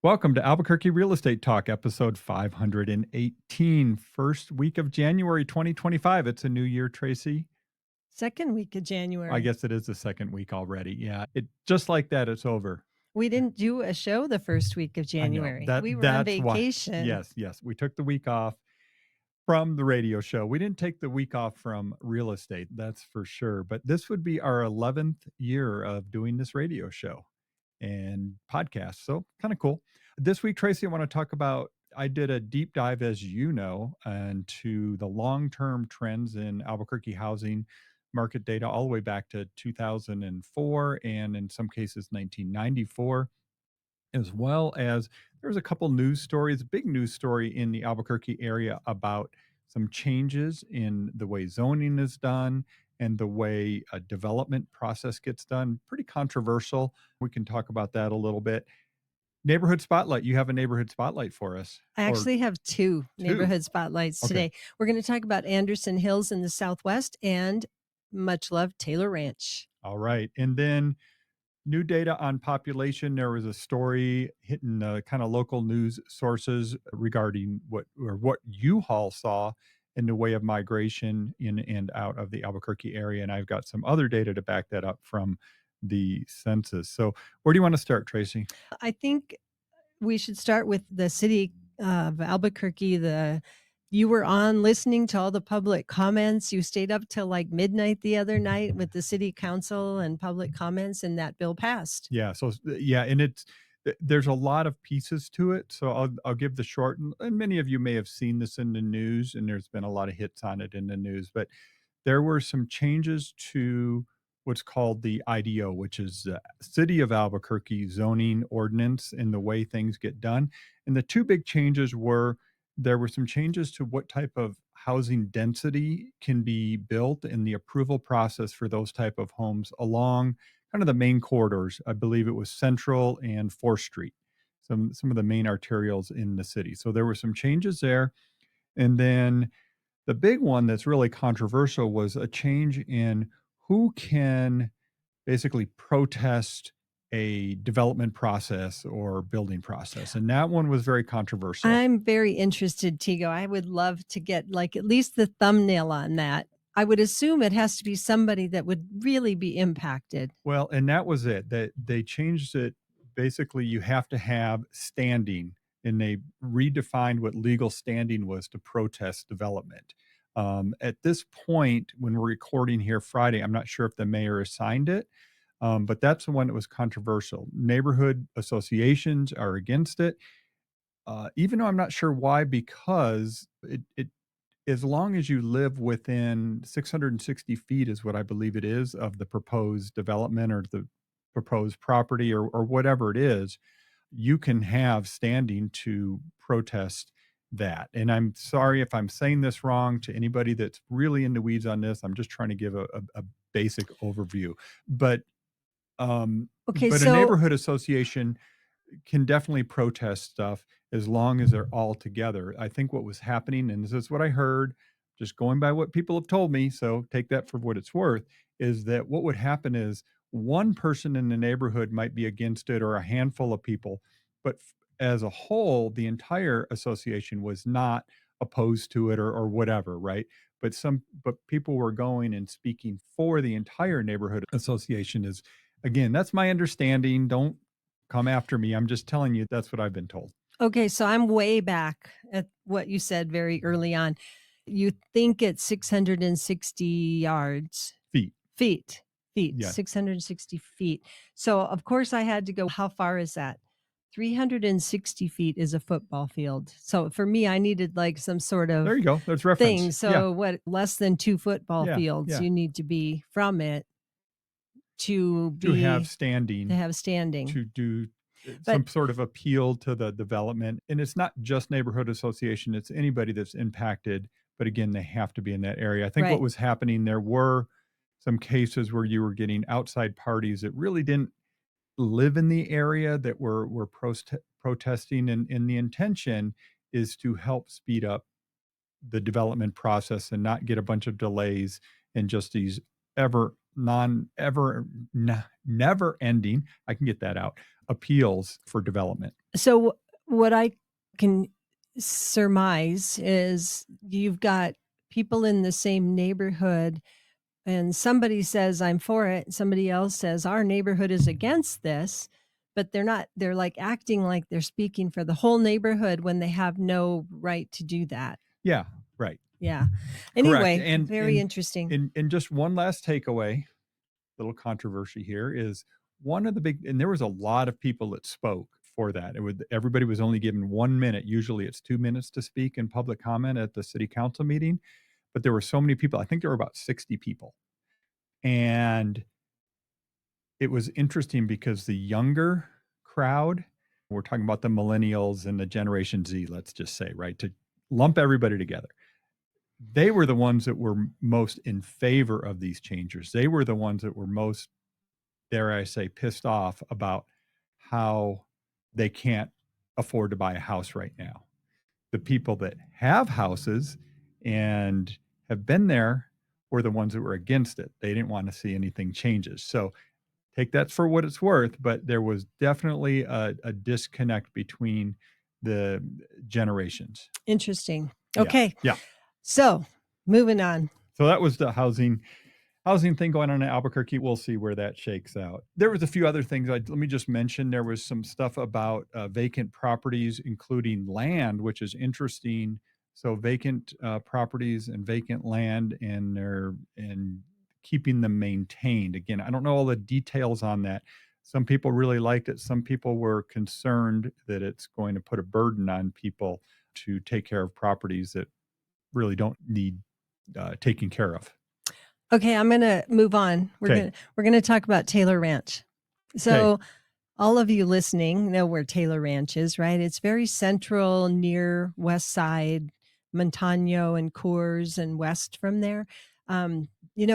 Welcome to Albuquerque Real Estate Talk, episode 518, first week of January 2025. It's a new year, Tracy. Second week of I January. guess it is the second week already. Yeah, just like that, it's over. We didn't do a show the first week of I know January. We were on that's why. vacation. Yes, we took the week off from the radio show. We didn't take the week off from real estate, that's for sure. But this would be our 11th year of doing this radio show and podcast. So kind of cool. This week, Tracy, I want to talk about. I did a deep dive, as you know, into the long term trends in Albuquerque housing market data all the way back to 2004 and in some cases 1994, as well as there was a couple news stories, a big news story in the Albuquerque area about some changes in the way zoning is done and the way a development process gets done. Pretty controversial. We can talk about that a little bit. Neighborhood spotlight. You have a neighborhood spotlight for us. I Or actually have two two. neighborhood spotlights Okay. today. We're going to talk about Anderson Hills in the Southwest and much loved Taylor Ranch. All right. And then new data on population. There was a story hitting kind of local news sources regarding what U-Haul saw in the way of migration in and out of the Albuquerque area. And I've got some other data to back that up from the census. So where do you want to start, Tracy? I think we should start with the city of Albuquerque. You were on listening to all the public comments. You stayed up till like midnight the other night with the city council and public comments, and that bill passed. Yeah. So yeah, and there's a lot of pieces to it. So I'll give the short, and many of you may have seen this in the news, and there's been a lot of hits on it in the news. But there were some changes to what's called the IDO, which is the City of Albuquerque zoning ordinance and the way things get done. And the two big changes were there were some changes to what type of housing density can be built and the approval process for those type of homes along kind of the main corridors. I believe it was Central and 4th Street, some of the main arterials in the city. So there were some changes there. And then the big one that's really controversial was a change in who can basically protest a development process or building process. And that one was very controversial. I'm very interested, Tego. I would love to get like at least the thumbnail on that. I would assume it has to be somebody that would really be impacted. Well, and that was it. That they changed it. Basically, you have to have standing, and they redefined what legal standing was to protest development. At this point, when we're recording here Friday, I'm not sure if the mayor has signed it, but that's the one that was controversial. Neighborhood associations are against it, even though I'm not sure why, because it as long as you live within 660 feet is what I believe it is of the proposed development or the proposed property or whatever it is, you can have standing to protest that. And I'm sorry if I'm saying this wrong to anybody that's really in the weeds on this. I'm just trying to give a basic overview. Okay, But a so neighborhood association can definitely protest stuff as long as they're all together. I think what was happening, and this is what I heard, just going by what people have told me, so take that for what it's worth, is that what would happen is one person in the neighborhood might be against it or a handful of people, but as a whole, the entire association was not opposed to it or whatever, right? But people were going and speaking for the entire neighborhood association is again, that's my understanding. Don't come after me. I'm just telling you that's what I've been told. okay, so I'm way back at what you said very early on. You think it's 660 yards, Feet. feet, Yeah. 660 feet. So, of course, I had to go, how far is that? 360 feet is a football field. So, for me, I needed like some sort There of you go. There's thing. reference. Yeah. So, what, less than two football Yeah. fields Yeah. you need to be from it to To have be, to standing, have standing. to do But some sort of appeal to the development. And it's not just neighborhood association, it's anybody that's impacted. But again, they have to be in that area. I think what right. was happening, there were some cases where you were getting outside parties that really didn't live in the area that were protesting. And the intention is to help speed up the development process and not get a bunch of delays and just these ever non ever never ending, I can get that out, appeals for development. So what I can surmise is you've got people in the same neighborhood and somebody says I'm for it, somebody else says our neighborhood is against this, but they're like acting like they're speaking for the whole neighborhood when they have no right to do that. Yeah, right. Yeah. Correct. Anyway, very interesting. And just one last takeaway, little controversy here is one of the big and there was a lot of people that spoke for that. It would everybody was only given 1 minute. Usually it's 2 minutes to speak in public comment at the city council meeting, but there were so many people. I think there were about 60 people. And it was interesting because the younger crowd, we're talking about the millennials and the Generation Z, let's just say, right? To lump everybody together. They were the ones that were most in favor of these changes. They were the ones that were most, dare I say, pissed off about how they can't afford to buy a house right now. The people that have houses and have been there were the ones that were against it. They didn't want to see anything changes. So take that for what it's worth, but there was definitely a disconnect between the generations. Interesting. Yeah, Okay. yeah. So, moving on. So that was the housing thing going on in Albuquerque. We'll see where that shakes out. There was a few other things. Let me just mention there was some stuff about vacant properties, including land, which is interesting. So vacant properties and vacant land, and keeping them maintained. Again, I don't know all the details on that. Some people really liked it. Some people were concerned that it's going to put a burden on people to take care of properties that really don't need taken care of. Okay, I'm gonna move on. Okay. We're gonna talk about Taylor Ranch. Okay. So all of you listening know where Taylor Ranch is, right? It's very central near West Side, Montano and Coors and west from there.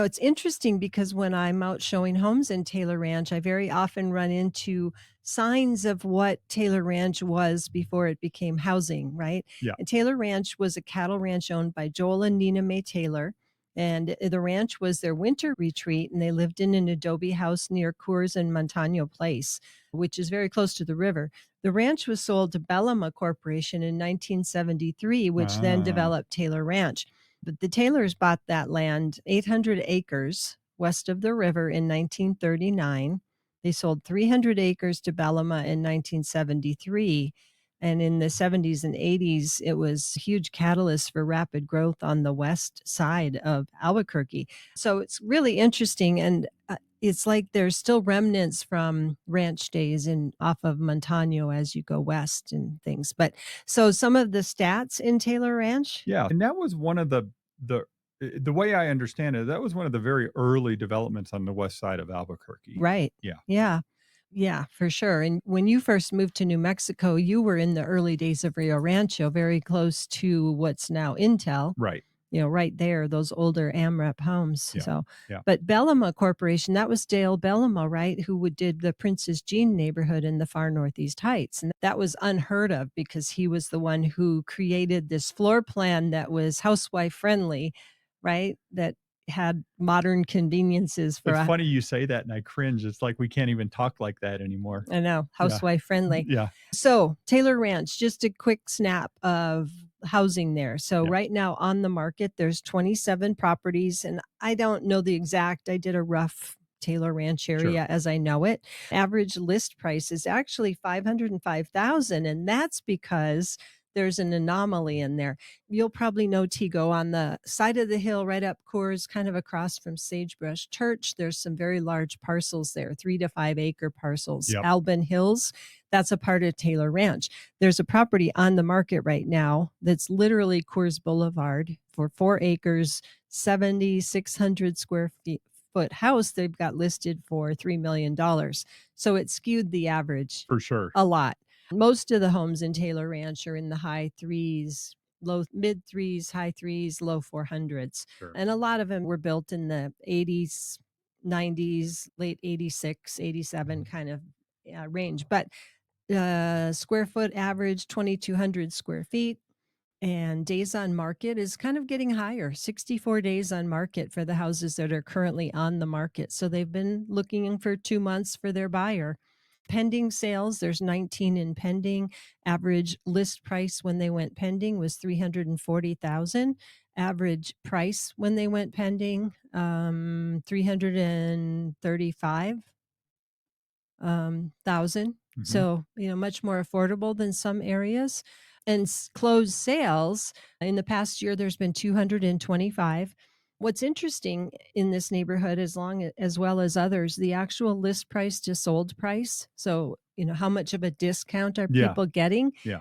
It's interesting because when I'm out showing homes in Taylor Ranch, I very often run into signs of what Taylor Ranch was before it became housing, right? Yeah. And Taylor Ranch was a cattle ranch owned by Joel and Nina Mae Taylor. And the ranch was their winter retreat, and they lived in an adobe house near Coors and Montano Place, which is very close to the river. The ranch was sold to Bellama Corporation in 1973, which then Ah, developed Taylor Ranch. But the Taylors bought that land, 800 acres west of the river in 1939. They sold 300 acres to Bellama in 1973. And in the 70s and 80s, it was a huge catalyst for rapid growth on the west side of Albuquerque. So it's really interesting. And it's like there's still remnants from ranch days in off of Montano as you go west and things. But so some of the stats in Taylor Ranch, yeah, and that was one of the way I understand it, that was one of the very early developments on the west side of Albuquerque. right? Yeah, Yeah. Yeah, for sure. And when you first moved to New Mexico, you were in the early days of Rio Rancho, very close to what's now Intel, right. right there, those older AMREP homes. Yeah, So, yeah, but Bellama Corporation, that was Dale Bellama, right? Who did the Princess Jean neighborhood in the far Northeast Heights. And that was unheard of because he was the one who created this floor plan that was housewife friendly, right? That had modern conveniences for it's a funny you say that, and I cringe. It's like we can't even talk like that anymore. I know, Yeah, housewife friendly. yeah, So, Taylor Ranch, just a quick snap of housing there. So, yeah, right now on the market, there's 27 properties, and I don't know the exact, I did a rough Taylor Ranch sure. area as I know it. Average list price is actually 505,000, and that's because there's an anomaly in there. You'll probably know Tego on the side of the hill right up Coors, kind of across from Sagebrush Church. There's some very large parcels there, 3 to 5 acre parcels. Yep, Albin Hills, that's a part of Taylor Ranch. There's a property on the market right now that's literally Coors Boulevard for 4 acres, 7,600 square feet. Foot house they've got listed for $3 million. So it skewed the average for sure. a lot. Most of the homes in Taylor Ranch are in the high threes, low mid threes, high threes, low 400s. Sure. And a lot of them were built in the 80s, 90s, late 86, 87 kind of range. But square foot average 2,200 square feet. and days on market is kind of getting higher, 64 days on market for the houses that are currently on the market. So they've been looking for 2 months for their buyer. Pending sales, there's 19 in pending. Average list price when they went pending was 340,000. Average price when they went pending, 335 thousand. Mhm. So, much more affordable than some areas. And closed sales in the past year, there's been 225. What's interesting in this neighborhood, as well as others, the actual list price to sold price. So, how much of a discount are Yeah, people getting? yeah.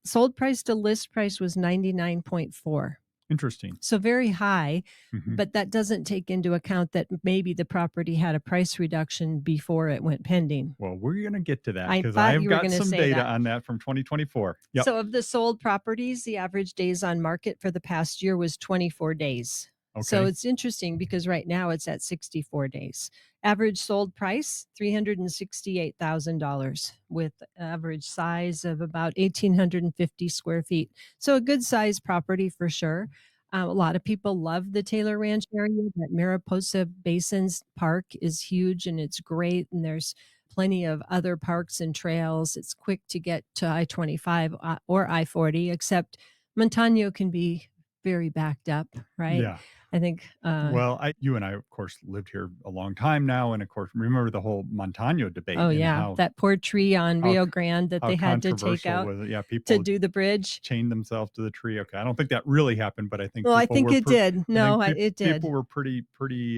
Sold price to list price was 99.4. Interesting. So very high, Mhm. but that doesn't take into account that maybe the property had a price reduction before it went pending. Well, we're gonna get to that I because I thought have you were got gonna some say data that. on that from 2024. Yep. So of the sold properties, the average days on market for the past year was 24 days. So Okay. it's interesting because right now it's at 64 days. Average sold price, $368,000 with average size of about 1,850 square feet. So a good size property for sure. A lot of people love the Taylor Ranch area. That Mariposa Basins Park is huge and it's great. And there's plenty of other parks and trails. It's quick to get to I-25 or I-40, except Montano can be very backed up, right? Yeah. I think, Well, I you and I, of course, lived here a long time now, and of course, remember the whole Montano oh debate and yeah, that poor tree on how Rio Grande that how they had to take controversial out was it? Yeah, to people do the bridge. chained themselves to the tree. Okay, I don't think that really happened, but I think Well, I people think were it did. I think No, it people did. were pretty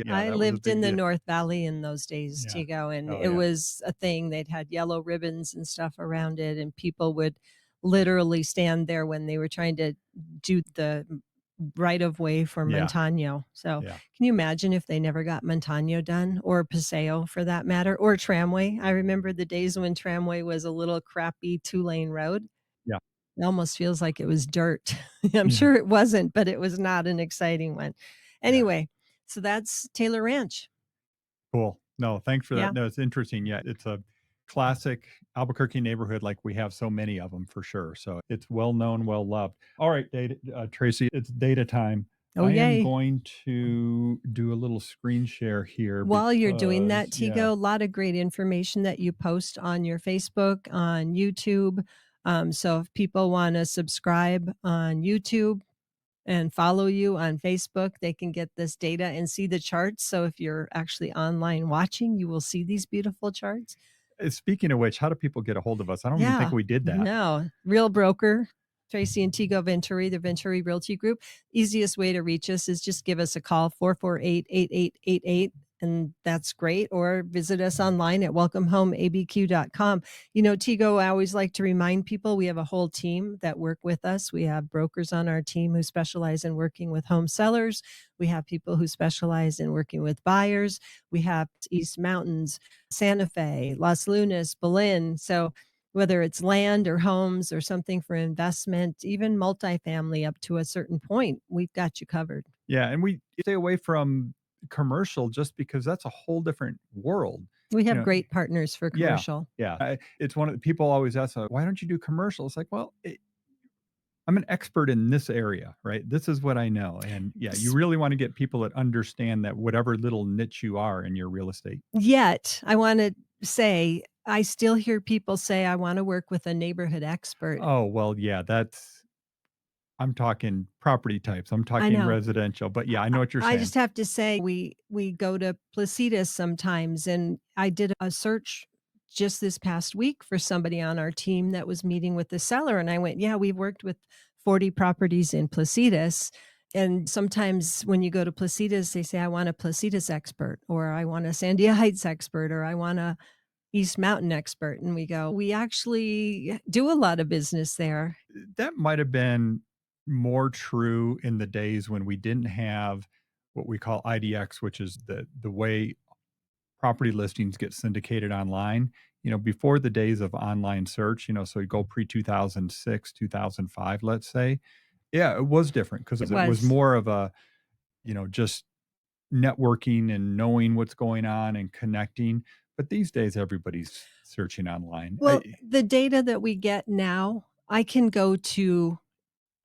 yeah, I that was a lived in big the deal. North Valley in those days, Yeah. Tego, and Oh, it yeah. was a thing. They'd had yellow ribbons and stuff around it, and people would literally stand there when they were trying to do the right of way for Yeah. Montano. So, Yeah. can you imagine if they never got Montano done, or Paseo for that matter, or Tramway? I remember the days when Tramway was a little crappy two-lane road. Yeah. It almost feels like it was dirt. I'm Yeah. sure it wasn't, but it was not an exciting one. Yeah. Anyway, so that's Taylor Ranch. Cool. No, thanks for that. Yeah. No, it's interesting. Yeah, it's a classic Albuquerque neighborhood like we have so many of them for sure. So it's well known, well loved. All right, data, Tracy, it's data time. Oh, I am yay. going to do a little screen share here While you're doing that, because, Tigo, yeah, a lot of great information that you post on your Facebook, on YouTube. So if people want to subscribe on YouTube and follow you on Facebook, they can get this data and see the charts. So if you're actually online watching, you will see these beautiful charts. speaking of which, how do people get a hold of us? I don't even think Yeah, we did that. no, real broker, Tracy and Tego Venturi, the Venturi Realty Group. Easiest way to reach us is just give us a call, 448-8888, and that's great. Or visit us online at welcomehomeabq.com. Tego, I always like to remind people we have a whole team that work with us. We have brokers on our team who specialize in working with home sellers. We have people who specialize in working with buyers. We have East Mountains, Santa Fe, Las Lunas, Belen. So whether it's land or homes or something for investment, even multifamily up to a certain point, we've got you covered. Yeah, and we stay away from commercial just because that's a whole different world. We You have know, great partners for yeah, commercial. yeah. It's one of the people always ask, why don't you do commercial? It's like, well, I'm an expert in this area, right? This is what I know. And yeah, you S- really want to get people that understand that whatever little niche you are in your real estate. Yet, I want to say, I still hear people say, I want to work with a neighborhood expert. Oh, well, yeah, I'm talking property types, I'm I talking know. residential, but yeah, I know what you're I saying. just have to say we go to Placitas sometimes, and I did a search just this past week for somebody on our team that was meeting with the seller, and I went, "Yeah, we've worked with 40 properties in Placitas." And sometimes when you go to Placitas, they say, "I want a Placitas expert," or "I want a Sandia Heights expert," or "I want a East Mountain expert." And we go, "We actually do a lot of business there." That might have been more true in the days when we didn't have what we call IDX, which is the way property listings get syndicated online. Before the days of online search, so you go pre 2006, 2005, let's say. Yeah, it was different because It it was was. more of a, just networking and knowing what's going on and connecting. But these days, everybody's searching online. Well, the data that we get now, I can go to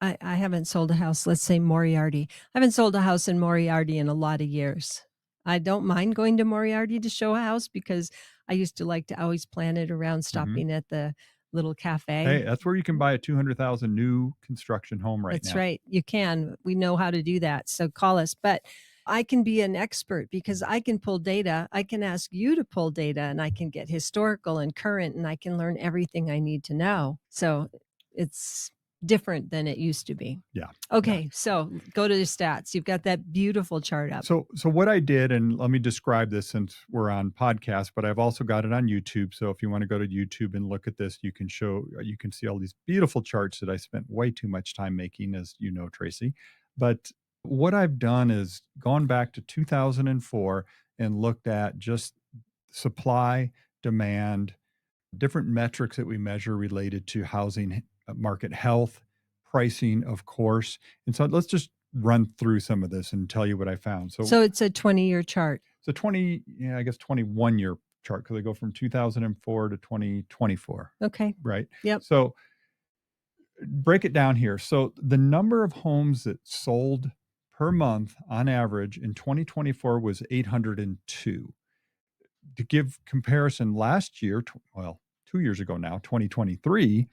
I haven't sold a house, let's say Moriarty. I haven't sold a house in Moriarty in a lot of years. I don't mind going to Moriarty to show a house because I used to like to always plan it around Mhm. stopping at the little Hey, cafe. that's where you can buy a 200,000 new construction home right That's now. right. You can. We know how to do that. So call us. But I can be an expert because I can pull data. I can ask you to pull data and I can get historical and current and I can learn everything I need to know. So it's different than it used to be. Yeah, yeah. Okay. So go to the stats. You've got that beautiful chart up. So what I did, and let me describe this since we're on podcast, but I've also got it on YouTube. So if you want to go to YouTube and look at this, you can see all these beautiful charts that I spent way too much time making, as you know, Tracy. But what I've done is gone back to 2004 and looked at just supply, demand, different metrics that we measure related to housing market health, pricing, of course. And so let's just run through some of this and tell you what I found. So So it's a 20-year chart. it's a 20, yeah, I guess 21-year chart because I go from 2004 to 2024, Okay. right? Yep. So break it down here. So the number of homes that sold per month on average in 2024 was 802. To give comparison, last year, 2 years ago now, 2023,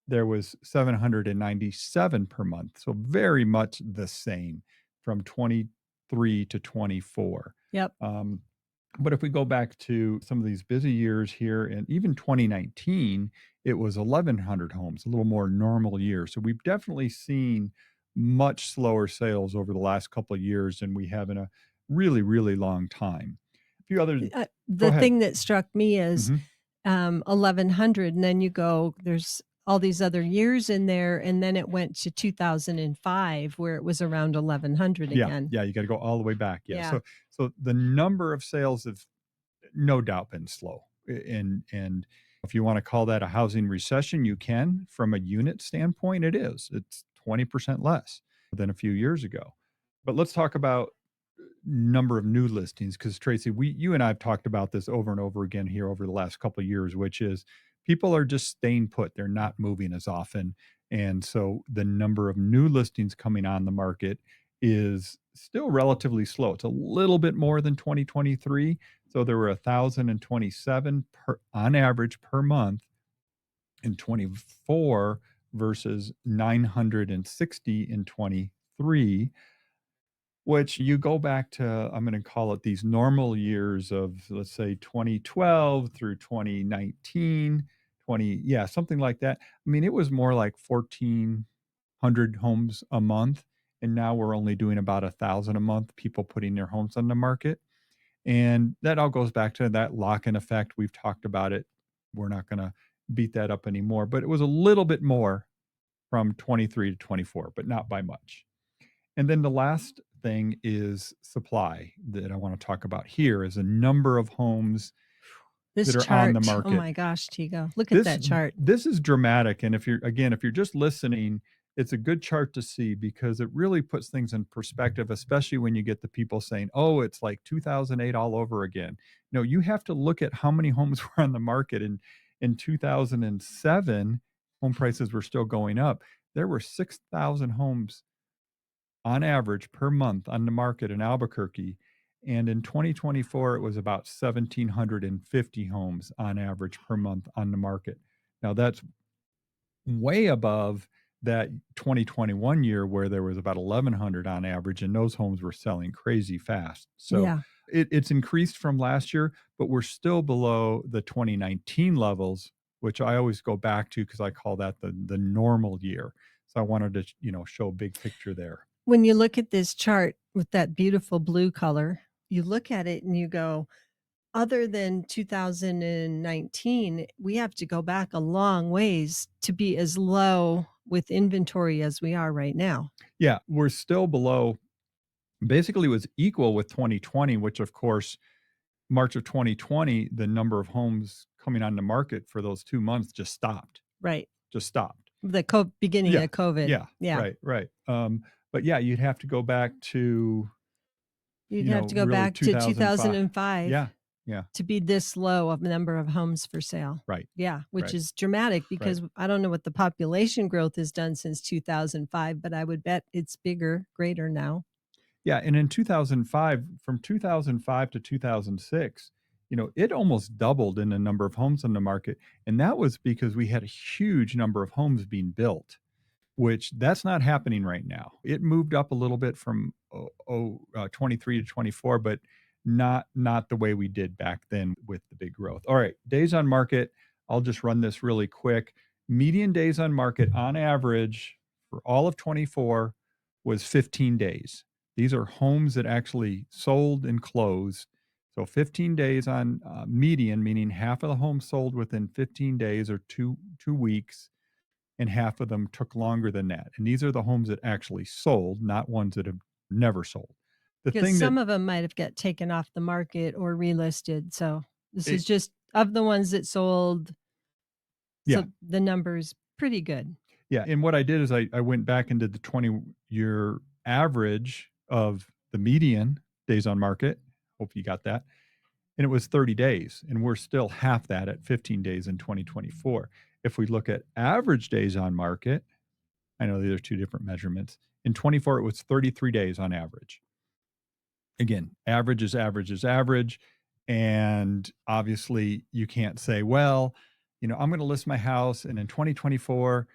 there was 797 per month. So very much the same from 23 to 24. Yep. But if we go back to some of these busy years here, and even 2019, it was 1,100 homes, a little more normal year. So we've definitely seen much slower sales over the last couple of years than we have in a really, really long time. A few other, go The ahead. thing that struck me is Mhm. 1100 and then you go there's all these other years in there and then it went to 2005 where it was around 1100 Yeah, again. yeah, you gotta go all the way back, yeah, Yeah. so the number of sales have no doubt been slow, and if you wanna call that a housing recession, you can. From a unit standpoint, it is. It's 20% less than a few years ago. But let's talk about number of new listings, because Tracy, you and I have talked about this over and over again here over the last couple of years, which is people are just staying put. They're not moving as often. And so the number of new listings coming on the market is still relatively slow. It's a little bit more than 2023. So there were 1,027 on average per month in 24 versus 960 in 23, which you go back to, I'm gonna call it these normal years of, let's say, 2012 through 2019, yeah, something like that. I mean, it was more like 1,400 homes a month, and now we're only doing about 1,000 a month, people putting their homes on the market, and that all goes back to that lock-in effect. We've talked about it. We're not gonna beat that up anymore, but it was a little bit more from 23 to 24, but not by much. And then the last thing is supply that I want to talk about here is a number of homes This that are on the chart, oh market. my gosh, Tigo, look at This that chart. this is dramatic, and if you're just listening, it's a good chart to see because it really puts things in perspective, especially when you get the people saying, "Oh, it's like 2008 all over again." No, you have to look at how many homes were on the market in 2007. Home prices were still going up. There were 6,000 homes on average per month on the market in Albuquerque. And in 2024, it was about 1,750 homes on average per month on the market. Now, that's way above that 2021 year where there was about 1,100 on average, and those homes were selling crazy fast. So Yeah. it's increased from last year, but we're still below the 2019 levels, which I always go back to because I call that the normal year. So I wanted to, show a big picture there. When you look at this chart with that beautiful blue color, you look at it and you go, other than 2019, we have to go back a long ways to be as low with inventory as we are right now. Yeah, we're still below, basically, it was equal with 2020, which, of course, March of 2020, the number of homes coming on the market for those 2 months Right. just stopped. The beginning Yeah, of COVID. yeah, Yeah. right, right. But yeah, you'd have to go back to, You'd have to go really back to 2005. 2005. Yeah, Yeah. to be this low of number of homes for sale. Right. Yeah, which Right. is dramatic Right. because I don't know what the population growth has done since 2005, but I would bet it's bigger, greater now. Yeah, and in 2005, from 2005 to 2006, it almost doubled in the number of homes on the market, and that was because we had a huge number of homes being built, which that's not happening right now. It moved up a little bit from 23 to 24, but not the way we did back then with the big growth. All right, days on market. I'll just run this really quick. Median days on market on average for all of 24 was 15 days. These are homes that actually sold and closed. So 15 days on median, meaning half of the homes sold within 15 days or two weeks, and half of them took longer than that. And these are the homes that actually sold, not ones that have never sold. The Because thing that some of them might have got taken off the market or relisted. So this it, is just of the ones that sold. yeah, So the number's pretty good. yeah. And what I did is I went back and did the 20-year average of the median days on market. Hope you got that. And it was 30 days. And we're still half that at 15 days in 2024. If we look at average days on market, I know these are two different measurements. In 24, it was 33 days on average. Again, average is average is average. And obviously, you can't say, well, I'm going to list my house. And in 2024,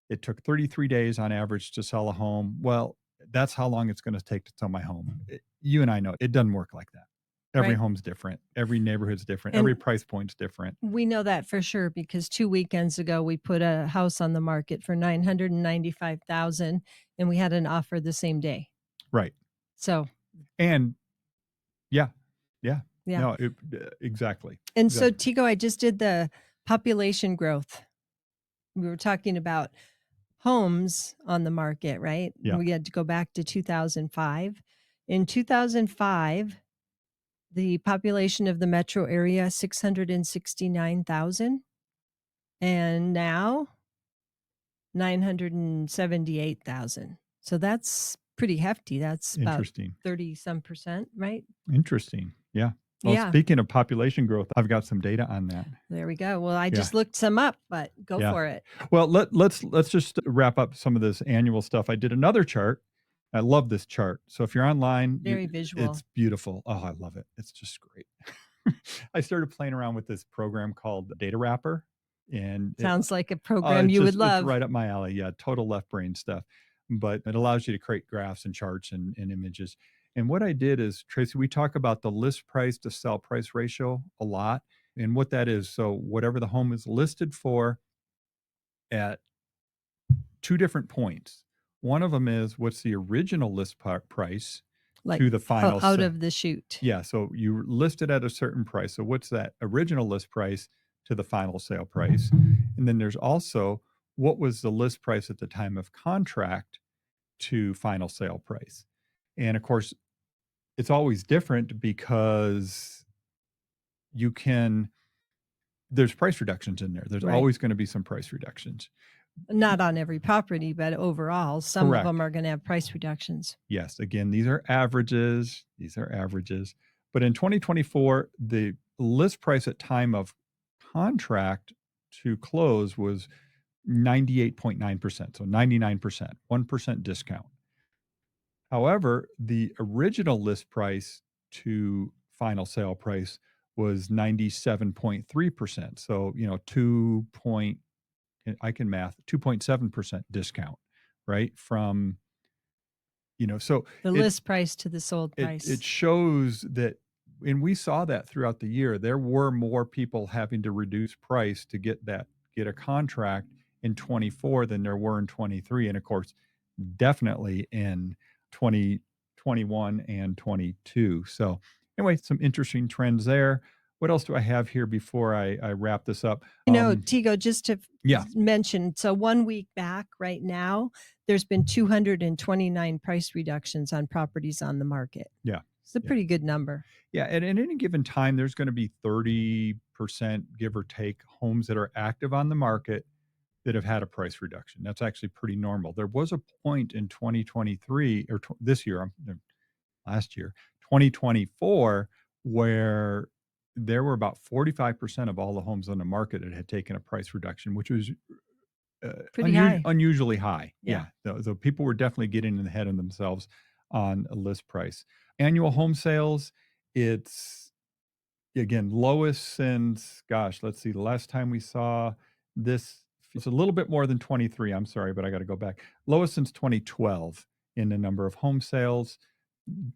it took 33 days on average to sell a home. Well, that's how long it's going to take to sell my home. You and I know it doesn't work like that. Every Right. home's different. Every neighborhood's different. Every And price point's different. we know that for sure because 2 weekends ago, we put a house on the market for 995,000 and we had an offer the same day. Right. So, And yeah, yeah. yeah. No, exactly. And so, Exactly. Tigo, I just did the population growth. We were talking about homes on the market, right? Yeah. We had to go back to 2005. In 2005, the population of the metro area 669,000 and now 978,000. So that's pretty hefty. That's about Interesting. 30 some percent, right? Interesting. Yeah. Well, Yeah, speaking of population growth, I've got some data on that. there we go. Well, I Yeah. just looked some up, but go Yeah. for it. Well, let's just wrap up some of this annual stuff. I did another chart. I love this chart. So if you're online, Very visual. it's beautiful. Oh, I love it. It's just great. I started playing around with this program called Data Wrapper, and Sounds like a program you would it's love. right up my alley. Yeah, total left brain stuff. But it allows you to create graphs and charts and images. And what I did is, Tracy, we talk about the list price to sell price ratio a lot. And what that is, so whatever the home is listed for at two different points. One of them is what's the original list price Like to the final out sale. of the chute. Yeah, so you listed at a certain price. So what's that original list price to the final sale price? And then there's also what was the list price at the time of contract to final sale price. And of course, it's always different because you can there's price reductions in there. There's Right. always going to be some price reductions. Not on every property, but overall, some of Correct. them are gonna have price reductions. Yes, again, these are averages. These are averages. But in 2024, the list price at time of contract to close was 98.9%, so 99%, 1% discount. However, the original list price to final sale price was 97.3%. So, 2 point I can math 2.7% discount, right? From, so The it list price to the sold it price. shows that, and we saw that throughout the year, there were more people having to reduce price to get a contract in 24 than there were in 23, and of course, definitely in 2021 and 22. So, anyway, some interesting trends there. What else do I have here before I wrap this up? Tigo, just to Yeah, mention, so 1 week back right now, there's been 229 price reductions on properties on the market. yeah, It's a yeah. pretty good number. Yeah, and at any given time, there's going to be 30%, give or take, homes that are active on the market that have had a price reduction. That's actually pretty normal. There was a point in 2023 or this year, last year, 2024, where there were about 45% of all the homes on the market that had taken a price reduction, which was Pretty high. unusually high. Yeah. Yeah, the people were definitely getting ahead of themselves on a list price. Annual home sales, it's again lowest since, gosh, let's see, the last time we saw this, it's a little bit more than 23. I'm sorry, but I got to go back. Lowest since 2012 in the number of home sales.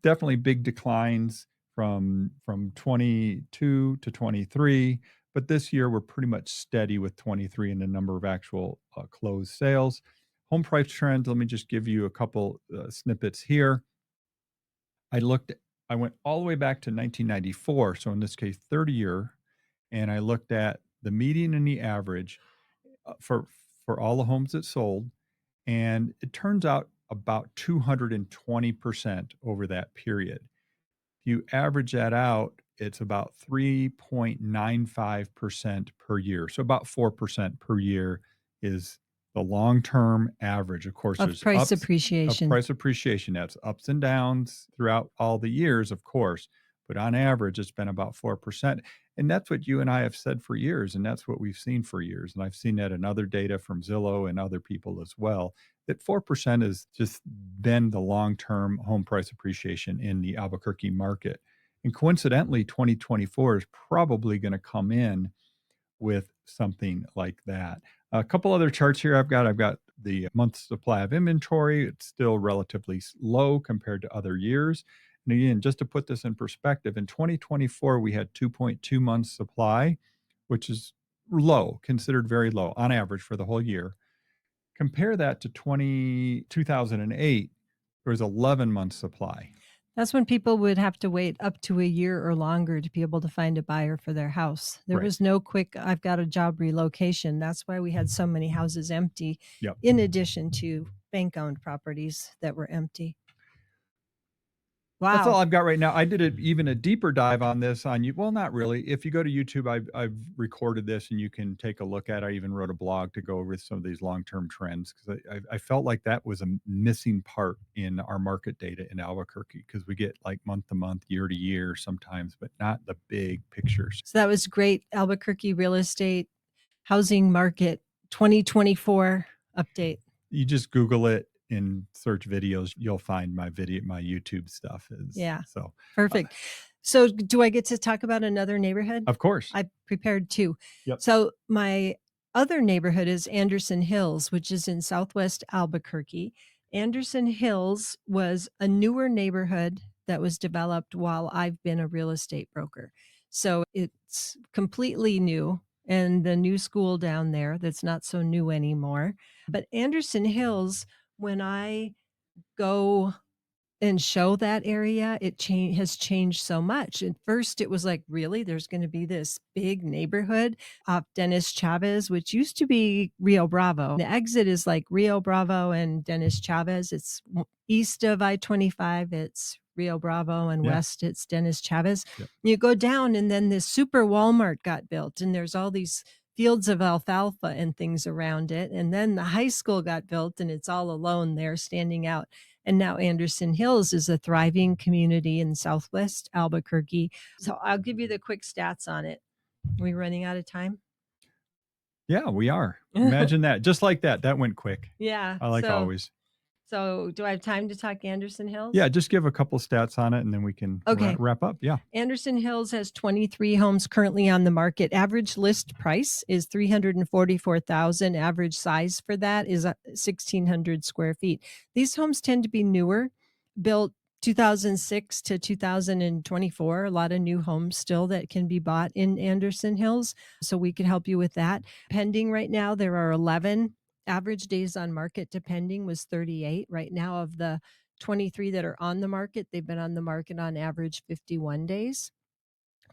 Definitely big declines from 22 to 23, but this year we're pretty much steady with 23 in the number of actual closed sales. Home price trends, let me just give you a couple snippets here. I looked I went all the way back to 1994, so in this case 30-year, and I looked at the median and the average for all the homes that sold, and it turns out about 220% over that period. You average that out, it's about 3.95% per year. So about 4% per year is the long-term average. Of course, Of there's price ups of appreciation. price appreciation. That's ups and downs throughout all the years, of course, but on average, it's been about 4%. And that's what you and I have said for years, and that's what we've seen for years. And I've seen that in other data from Zillow and other people as well, that 4% has just been the long-term home price appreciation in the Albuquerque market. And coincidentally, 2024 is probably going to come in with something like that. A couple other charts here I've got the month supply of inventory. It's still relatively low compared to other years. And again, just to put this in perspective, in 2024, we had 2.2 months supply, which is low, considered very low on average for the whole year. Compare that to 2008, there was 11 months supply. That's when people would have to wait up to a year or longer to be able to find a buyer for their house. There Right. was no quick, I've got a job relocation. That's why we had so many houses empty, Yep. in addition to bank owned properties that were empty. That's all Wow. I've got right now. I did even a deeper dive on this on you. Well, not really. If you go to YouTube, I've recorded this and you can take a look at it. I even wrote a blog to go over some of these long-term trends because I felt like that was a missing part in our market data in Albuquerque because we get like month to month, year to year sometimes, but not the big pictures. So that was great. Albuquerque Real Estate Housing Market 2024 update. You just Google it and search videos, you'll find my YouTube stuff is Yeah. so Perfect. So do I get to talk about another neighborhood? of course. I prepared two. Yep. So my other neighborhood is Anderson Hills, which is in Southwest Albuquerque. Anderson Hills was a newer neighborhood that was developed while I've been a real estate broker. So it's completely new, and the new school down there that's not so new anymore. But Anderson Hills, when I go and show that area, it has changed so much. At first, it was like, really, there's going to be this big neighborhood off Dennis Chavez, which used to be Rio Bravo. The exit is like Rio Bravo and Dennis Chavez. It's east of I-25, it's Rio Bravo, and Yeah. west, it's Dennis Chavez. Yep. You go down, and then this super Walmart got built, and there's all these fields of alfalfa and things around it. And then the high school got built, and it's all alone there standing out. And now Anderson Hills is a thriving community in Southwest Albuquerque. So I'll give you the quick stats on it. Are we running out of time? Yeah, we are. Imagine that. Just like that. That went quick. Yeah. I like always. So do I have time to talk Anderson Hills? Yeah, just give a couple stats on it and then we can Okay. wrap up. Yeah. Anderson Hills has 23 homes currently on the market. Average list price is 344,000. Average size for that is 1,600 square feet. These homes tend to be newer, built 2006 to 2024. A lot of new homes still that can be bought in Anderson Hills. So we can help you with that. Pending right now, there are 11. Average days on market to pending was 38. Right now, of the 23 that are on the market, they've been on the market on average 51 days.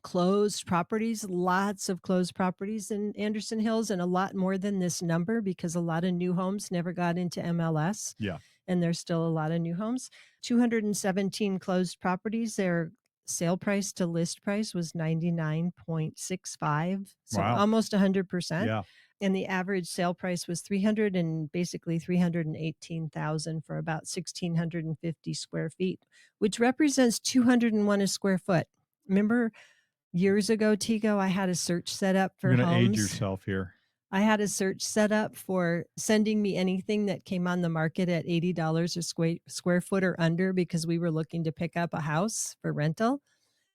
Closed properties, lots of closed properties in Anderson Hills, and a lot more than this number because a lot of new homes never got into MLS. Yeah. And there's still a lot of new homes. 217 closed properties. Their sale price to list price was 99.65. So Wow. almost 100%. Yeah. And the average sale price was 300 and basically 318,000 for about 1,650 square feet, which represents 201 a square foot. Remember, Years ago, Tigo, I had a search set up for You're gonna age homes. yourself here. I had a search set up for sending me anything that came on the market at $80 a square foot or under because we were looking to pick up a house for rental.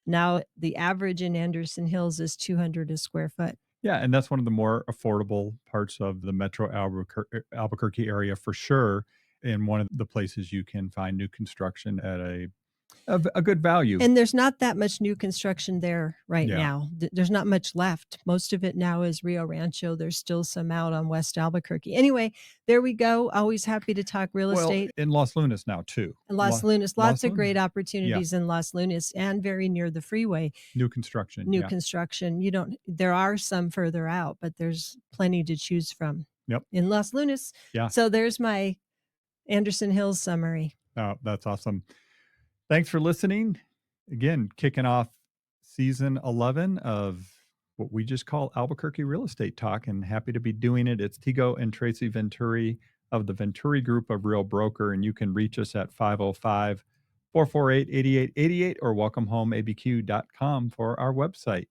Now the average in Anderson Hills is 200 a square foot. Yeah, and that's one of the more affordable parts of the Metro Albuquerque area for sure, and one of the places you can find new construction at a good value. And there's not that much new construction there right Yeah. now. There's not much left. Most of it now is Rio Rancho. There's still some out on West Albuquerque. Anyway, there we go. Always happy to talk real Well, estate. in Los Lunas now too. And Los Lunas, lots Los of Lunas. great Yeah, opportunities in Los Lunas and very near the freeway. new construction, New yeah. construction. You don't There are some further out, but there's plenty to choose from Yep, in Los Lunas. yeah. So there's my Anderson Hills summary. Oh, that's awesome. Thanks for listening. Again, kicking off season 11 of what we just call Albuquerque Real Estate Talk, and happy to be doing it. It's Tego and Tracy Venturi of the Venturi Group of Real Broker, and you can reach us at 505 448 8888 or welcomehomeabq.com for our website.